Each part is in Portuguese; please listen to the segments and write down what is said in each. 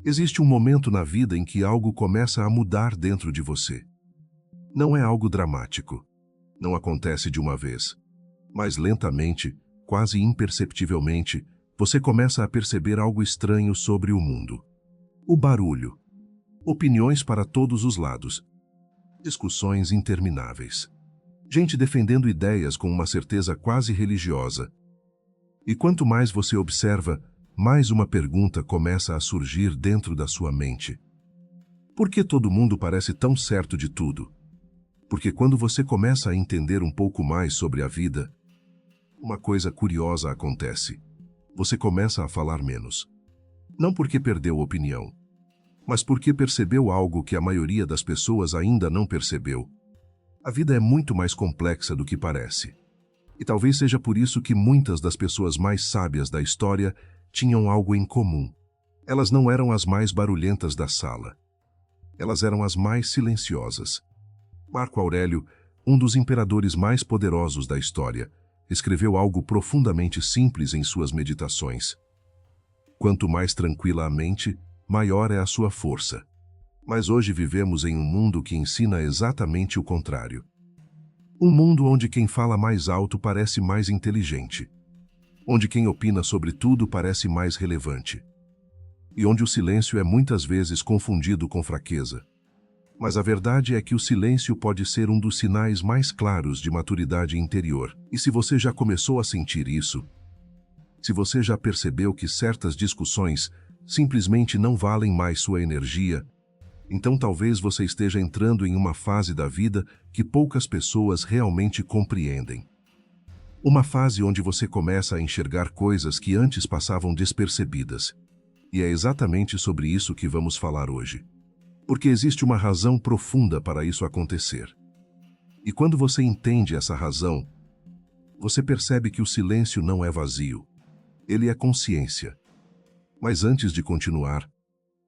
Existe um momento na vida em que algo começa a mudar dentro de você. Não é algo dramático. Não acontece de uma vez. Mas lentamente, quase imperceptivelmente, você começa a perceber algo estranho sobre o mundo. O barulho. Opiniões para todos os lados. Discussões intermináveis. Gente defendendo ideias com uma certeza quase religiosa. E quanto mais você observa, mais uma pergunta começa a surgir dentro da sua mente. Por que todo mundo parece tão certo de tudo? Porque quando você começa a entender um pouco mais sobre a vida, uma coisa curiosa acontece. Você começa a falar menos. Não porque perdeu opinião, mas porque percebeu algo que a maioria das pessoas ainda não percebeu. A vida é muito mais complexa do que parece. E talvez seja por isso que muitas das pessoas mais sábias da história tinham algo em comum. Elas não eram as mais barulhentas da sala. Elas eram as mais silenciosas. Marco Aurélio, um dos imperadores mais poderosos da história, escreveu algo profundamente simples em suas meditações. Quanto mais tranquila a mente, maior é a sua força. Mas hoje vivemos em um mundo que ensina exatamente o contrário. Um mundo onde quem fala mais alto parece mais inteligente. Onde quem opina sobre tudo parece mais relevante. E onde o silêncio é muitas vezes confundido com fraqueza. Mas a verdade é que o silêncio pode ser um dos sinais mais claros de maturidade interior. E se você já começou a sentir isso, se você já percebeu que certas discussões simplesmente não valem mais sua energia, então talvez você esteja entrando em uma fase da vida que poucas pessoas realmente compreendem. Uma fase onde você começa a enxergar coisas que antes passavam despercebidas. E é exatamente sobre isso que vamos falar hoje. Porque existe uma razão profunda para isso acontecer. E quando você entende essa razão, você percebe que o silêncio não é vazio. Ele é consciência. Mas antes de continuar,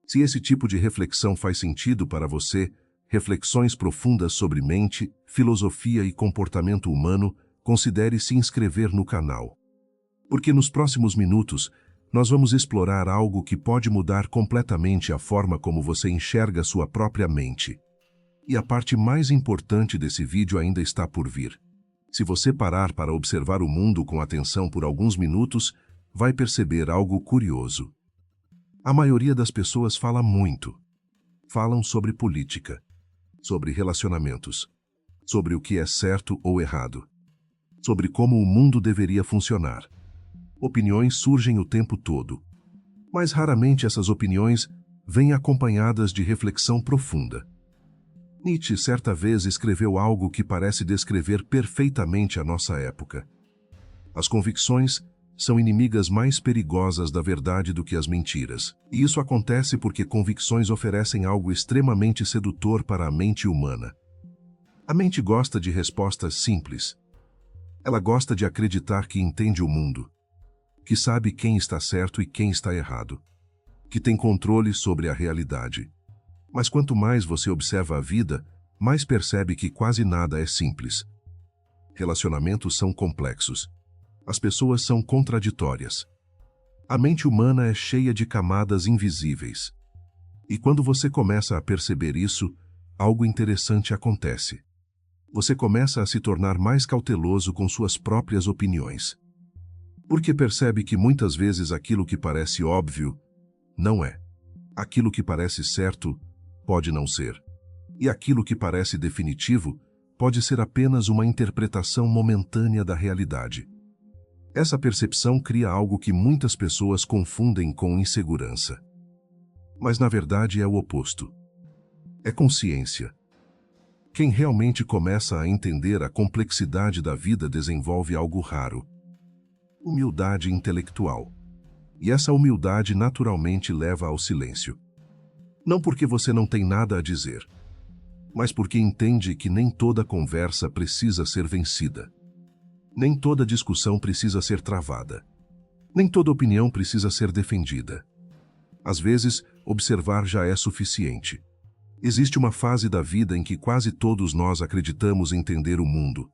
se esse tipo de reflexão faz sentido para você, reflexões profundas sobre mente, filosofia e comportamento humano, considere se inscrever no canal. Porque nos próximos minutos, nós vamos explorar algo que pode mudar completamente a forma como você enxerga sua própria mente. E a parte mais importante desse vídeo ainda está por vir. Se você parar para observar o mundo com atenção por alguns minutos, vai perceber algo curioso. A maioria das pessoas fala muito. Falam sobre política, sobre relacionamentos, sobre o que é certo ou errado, sobre como o mundo deveria funcionar. Opiniões surgem o tempo todo, mas raramente essas opiniões vêm acompanhadas de reflexão profunda. Nietzsche certa vez escreveu algo que parece descrever perfeitamente a nossa época. As convicções são inimigas mais perigosas da verdade do que as mentiras. E isso acontece porque convicções oferecem algo extremamente sedutor para a mente humana. A mente gosta de respostas simples. Ela gosta de acreditar que entende o mundo, que sabe quem está certo e quem está errado, que tem controle sobre a realidade. Mas quanto mais você observa a vida, mais percebe que quase nada é simples. Relacionamentos são complexos. As pessoas são contraditórias. A mente humana é cheia de camadas invisíveis. E quando você começa a perceber isso, algo interessante acontece. Você começa a se tornar mais cauteloso com suas próprias opiniões. Porque percebe que muitas vezes aquilo que parece óbvio, não é. Aquilo que parece certo, pode não ser. E aquilo que parece definitivo, pode ser apenas uma interpretação momentânea da realidade. Essa percepção cria algo que muitas pessoas confundem com insegurança. Mas na verdade é o oposto. É consciência. Quem realmente começa a entender a complexidade da vida desenvolve algo raro. Humildade intelectual. E essa humildade naturalmente leva ao silêncio. Não porque você não tem nada a dizer, mas porque entende que nem toda conversa precisa ser vencida. Nem toda discussão precisa ser travada. Nem toda opinião precisa ser defendida. Às vezes, observar já é suficiente. Existe uma fase da vida em que quase todos nós acreditamos entender o mundo.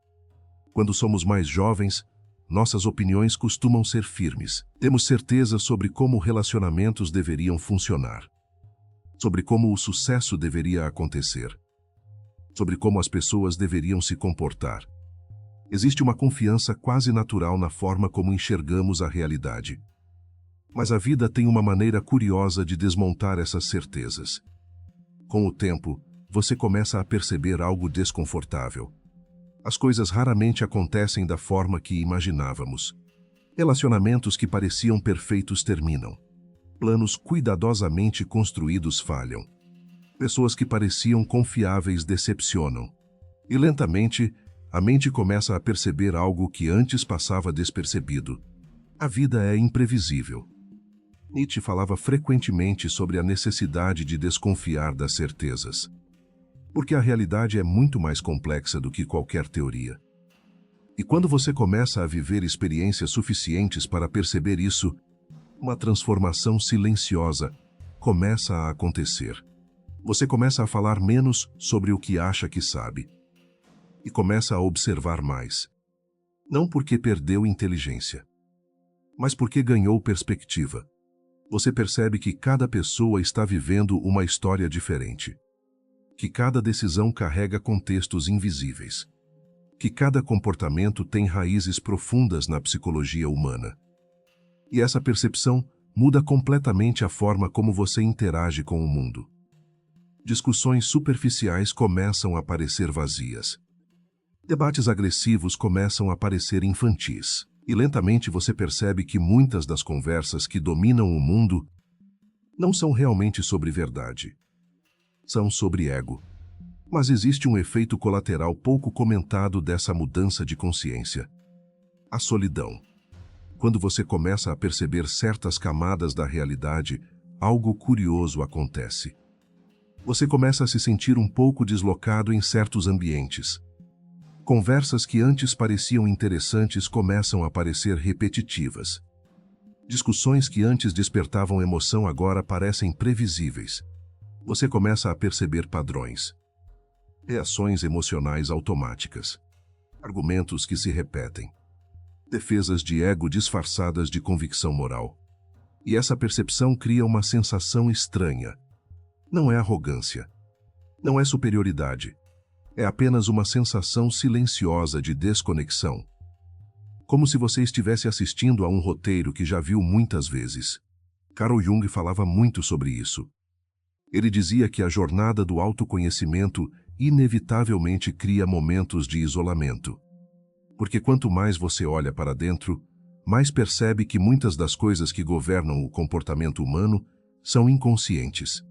Quando somos mais jovens, nossas opiniões costumam ser firmes. Temos certeza sobre como relacionamentos deveriam funcionar. sobre como o sucesso deveria acontecer, sobre como as pessoas deveriam se comportar. Existe uma confiança quase natural na forma como enxergamos a realidade. Mas a vida tem uma maneira curiosa de desmontar essas certezas. Com o tempo, você começa a perceber algo desconfortável. As coisas raramente acontecem da forma que imaginávamos. Relacionamentos que pareciam perfeitos terminam. Planos cuidadosamente construídos falham. Pessoas que pareciam confiáveis decepcionam. E lentamente, a mente começa a perceber algo que antes passava despercebido. A vida é imprevisível. Nietzsche falava frequentemente sobre a necessidade de desconfiar das certezas. Porque a realidade é muito mais complexa do que qualquer teoria. E quando você começa a viver experiências suficientes para perceber isso, uma transformação silenciosa começa a acontecer. Você começa a falar menos sobre o que acha que sabe. E começa a observar mais. Não porque perdeu inteligência, mas porque ganhou perspectiva. Você percebe que cada pessoa está vivendo uma história diferente. Que cada decisão carrega contextos invisíveis. Que cada comportamento tem raízes profundas na psicologia humana. E essa percepção muda completamente a forma como você interage com o mundo. Discussões superficiais começam a parecer vazias. Debates agressivos começam a parecer infantis. E lentamente você percebe que muitas das conversas que dominam o mundo não são realmente sobre verdade. São sobre ego. Mas existe um efeito colateral pouco comentado dessa mudança de consciência. A solidão. Quando você começa a perceber certas camadas da realidade, algo curioso acontece. Você começa a se sentir um pouco deslocado em certos ambientes. Conversas que antes pareciam interessantes começam a parecer repetitivas. Discussões que antes despertavam emoção agora parecem previsíveis. Você começa a perceber padrões. Reações emocionais automáticas. Argumentos que se repetem. Defesas de ego disfarçadas de convicção moral. E essa percepção cria uma sensação estranha. Não é arrogância. Não é superioridade. É apenas uma sensação silenciosa de desconexão. Como se você estivesse assistindo a um roteiro que já viu muitas vezes. Carl Jung falava muito sobre isso. Ele dizia que a jornada do autoconhecimento inevitavelmente cria momentos de isolamento. Porque quanto mais você olha para dentro, mais percebe que muitas das coisas que governam o comportamento humano são inconscientes.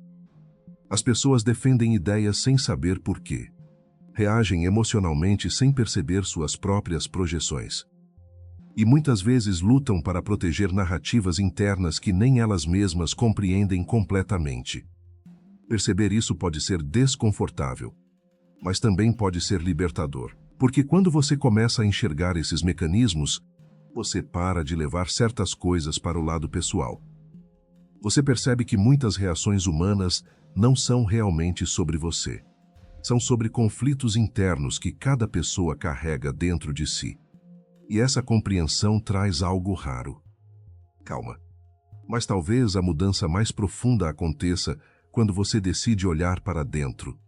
As pessoas defendem ideias sem saber por quê. Reagem emocionalmente sem perceber suas próprias projeções. E muitas vezes lutam para proteger narrativas internas que nem elas mesmas compreendem completamente. Perceber isso pode ser desconfortável, mas também pode ser libertador. Porque quando você começa a enxergar esses mecanismos, você para de levar certas coisas para o lado pessoal. Você percebe que muitas reações humanas não são realmente sobre você. São sobre conflitos internos que cada pessoa carrega dentro de si. E essa compreensão traz algo raro. Calma. Mas talvez a mudança mais profunda aconteça quando você decide olhar para dentro.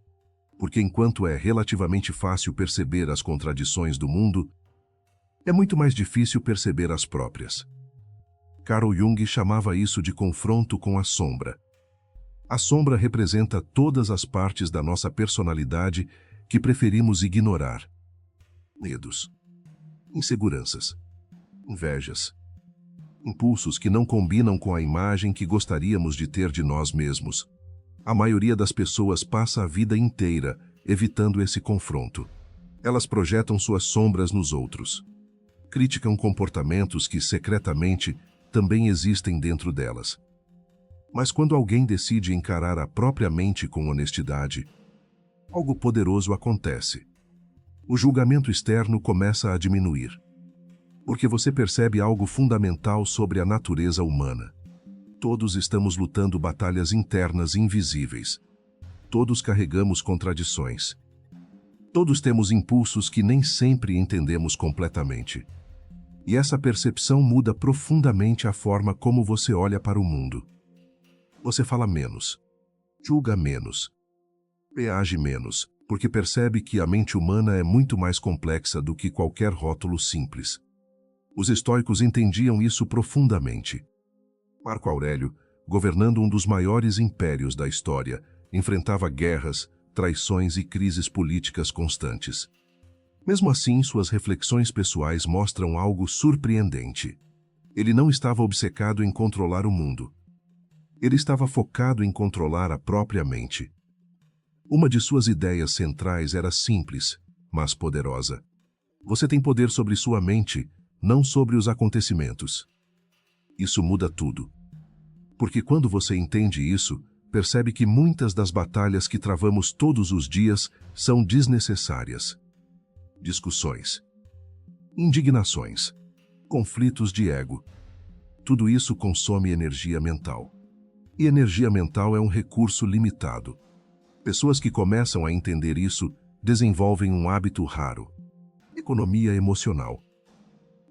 Porque enquanto é relativamente fácil perceber as contradições do mundo, é muito mais difícil perceber as próprias. Carl Jung chamava isso de confronto com a sombra. A sombra representa todas as partes da nossa personalidade que preferimos ignorar. Medos, inseguranças, invejas, impulsos que não combinam com a imagem que gostaríamos de ter de nós mesmos. A maioria das pessoas passa a vida inteira evitando esse confronto. Elas projetam suas sombras nos outros. Criticam comportamentos que, secretamente, também existem dentro delas. Mas quando alguém decide encarar a própria mente com honestidade, algo poderoso acontece. O julgamento externo começa a diminuir. Porque você percebe algo fundamental sobre a natureza humana. Todos estamos lutando batalhas internas invisíveis. Todos carregamos contradições. Todos temos impulsos que nem sempre entendemos completamente. E essa percepção muda profundamente a forma como você olha para o mundo. Você fala menos. julga menos, reage menos, porque percebe que a mente humana é muito mais complexa do que qualquer rótulo simples. Os estoicos entendiam isso profundamente. Marco Aurélio, governando um dos maiores impérios da história, enfrentava guerras, traições e crises políticas constantes. Mesmo assim, suas reflexões pessoais mostram algo surpreendente. Ele não estava obcecado em controlar o mundo. Ele estava focado em controlar a própria mente. Uma de suas ideias centrais era simples, mas poderosa. Você tem poder sobre sua mente, não sobre os acontecimentos. Isso muda tudo. Porque quando você entende isso, percebe que muitas das batalhas que travamos todos os dias são desnecessárias. Discussões, indignações, conflitos de ego. Tudo isso consome energia mental. E energia mental é um recurso limitado. Pessoas que começam a entender isso desenvolvem um hábito raro: economia emocional.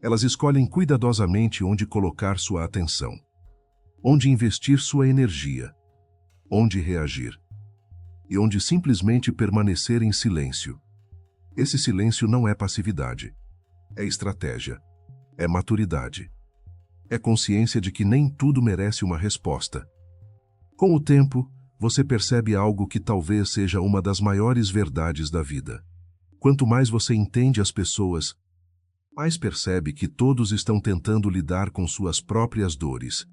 Elas escolhem cuidadosamente onde colocar sua atenção, onde investir sua energia, onde reagir e onde simplesmente permanecer em silêncio. Esse silêncio não é passividade, é estratégia, é maturidade, é consciência de que nem tudo merece uma resposta. Com o tempo, você percebe algo que talvez seja uma das maiores verdades da vida. Quanto mais você entende as pessoas, mais percebe que todos estão tentando lidar com suas próprias dores.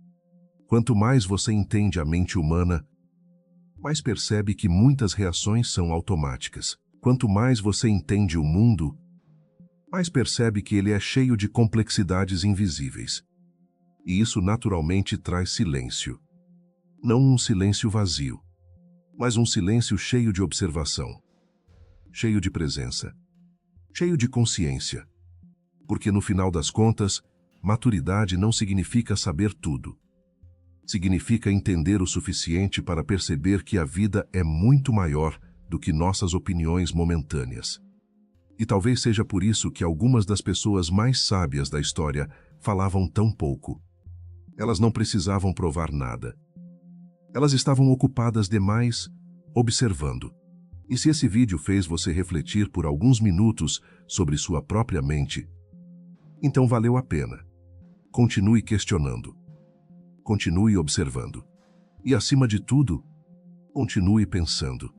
Quanto mais você entende a mente humana, mais percebe que muitas reações são automáticas. Quanto mais você entende o mundo, mais percebe que ele é cheio de complexidades invisíveis. E isso naturalmente traz silêncio. Não um silêncio vazio, mas um silêncio cheio de observação, cheio de presença, cheio de consciência. Porque no final das contas, maturidade não significa saber tudo. Significa entender o suficiente para perceber que a vida é muito maior do que nossas opiniões momentâneas. E talvez seja por isso que algumas das pessoas mais sábias da história falavam tão pouco. Elas não precisavam provar nada. Elas estavam ocupadas demais, observando. E se esse vídeo fez você refletir por alguns minutos sobre sua própria mente, então valeu a pena. Continue questionando. Continue observando. E, acima de tudo, continue pensando.